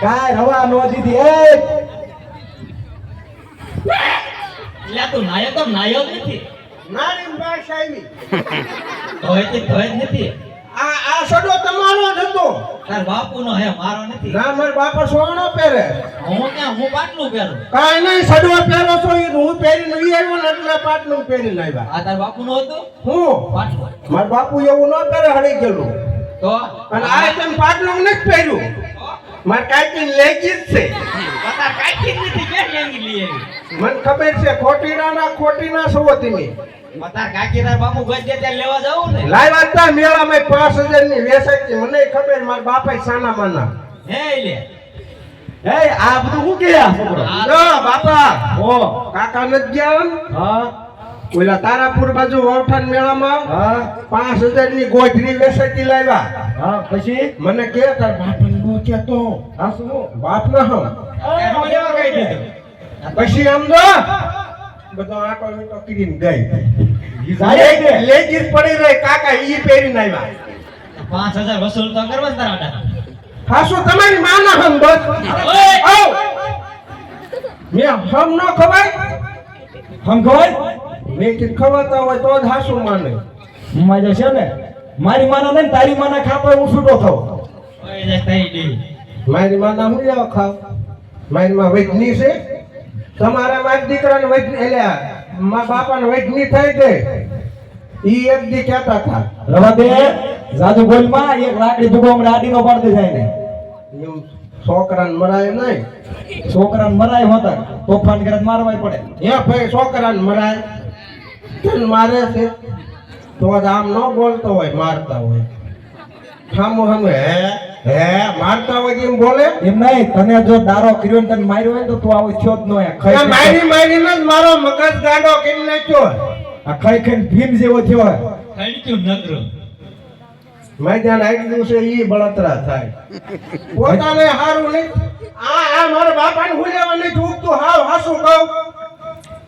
કાય રવા નો દીધી એ એટલે તું નાયો નથી નાની બાશ આવી ધોય નથી આ સડો તમારો જ હતો તાર બાપુનો હે મારો નથી ના મારા બાપા સોનો પહેરે હું પાટલું પહેરું કાઈ નહીં સડો પહેરો છો ઈ હું પહેરીને ઈ આવ્યો ને એટલે પાટલું પહેરીને આવ્યા આ તાર બાપુનો હતું હું પાટલું મારા બાપુ એવું ન કરે હળી ગયેલું તો અને આ તેમ પાટલું નથી પહેર્યું મારે કાંઈક લેગી જ છે તાર કાઈ નથી કે લેંગી લઈ મને ખબર છે ખોટીના છો તમે તાર કાકી તાર બાપુ ગજ દે ત્યાં લેવા જાવું ને લાવ્યા તા મેળામાં 5000 ની વેચાઈ મને ખબર મારા બાપા સાના માના હે લે એ આ બધું હું કે છોકરો ના બાપા ઓ કાકા નથી ગયા હા ઓલા તારાપુર બાજુ વવઠાન મેળામાં હા 5000 ની ગોઠરી વેચાઈ લાવ્યા હા પછી મને કે તાર બાપાને ગોચ્યા તો આ શું બાપ ના હમ એનો લેવા કઈ દીધું પછી આમ જો બધો આટો મીટો કરીને ગઈ જાય કે લેગીસ પડી રહી કાકા ઈ પહેરીને આવ્યા 5000 વસૂલ તો કરવા ને તારા હાસુ તમારી માના હમ બસ આવ મે હમ ન ખવાય હમ ખબર મે કે ખવાતા હોય તો જ હાસુ માને મજા છે ને મારી માના નહીં તારી માના ખાતો હું છૂટો થાવ ઓય જે તઈ દી મારી માના હું લેવા ખાવ મારી માં વૈજની છે તમારા મારા દીકરાને વૈજની એટલે મારા બાપાને વૈજની થઈ ગઈ ઈ એક દી કહેતા હતા રવા દે જાદુ બોલમાં એક લાકડી ભૂગોમ રાડીનો પાડતી જાય ને એમ છોકરાને મરાય નહીં છોકરાને મરાય હોતા તોફાન કરે તો મારવાય પડે હે ભાઈ છોકરાને મરાય કેમ મારે છે તો જ આમ ન બોલતો હોય મારતા હોય સામું સામે હે મારતા હોય એમ બોલે એમ નહીં તને જો દારો કર્યો ને તને માર્યો હોય ને તો તું આવો થયો જ ન હોય મારીને જ મારો મગજ ગાડો કરી નાખ્યો આ ખાઈ ખાઈને ભીમ જેવો થયો હોય ખડક્યું નગરો મેદાન આવી દિવસે ઈ બળતરા થાય પોતાને હારું નહીં આ મારા બાપાને હુલેવા નહીં ઠૂકતું હાવ હાસું કહું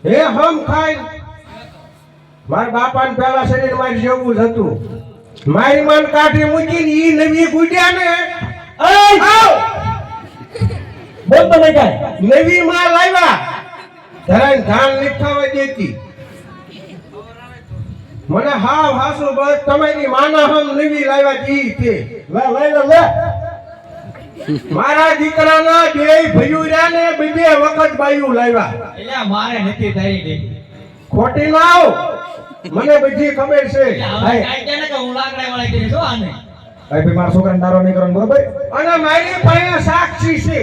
હે હમ ખાઈ મારા બાપાને પેલા શરીર મારી જેવું જ હતું મારી માન કાઢી મૂકીને ઈ નવી ગુડ્યા ને આવ બોલતો નહીં કાંઈ નવી માં લાવ્યા ધરાઈને ધાન નીખાવા દેતી મને હાવ હાસુ બસ તમારી માના હમ નવી લાવ્યા જી છે લે લે મારા દીકરાના બે ભયુર્યા ને બે વખત બાયું લાવ્યા એટલે મારે નથી તારી દી ખોટી ના આવ મને બધી ખબર છે હવે કાઈ કે ને કે હું લાકડા વાળા કરી છો આને ભાઈ ભાઈ મારા છોકરાને દારો નહીં કરવાનો બરોબર અને મારી પાસે સાક્ષી છે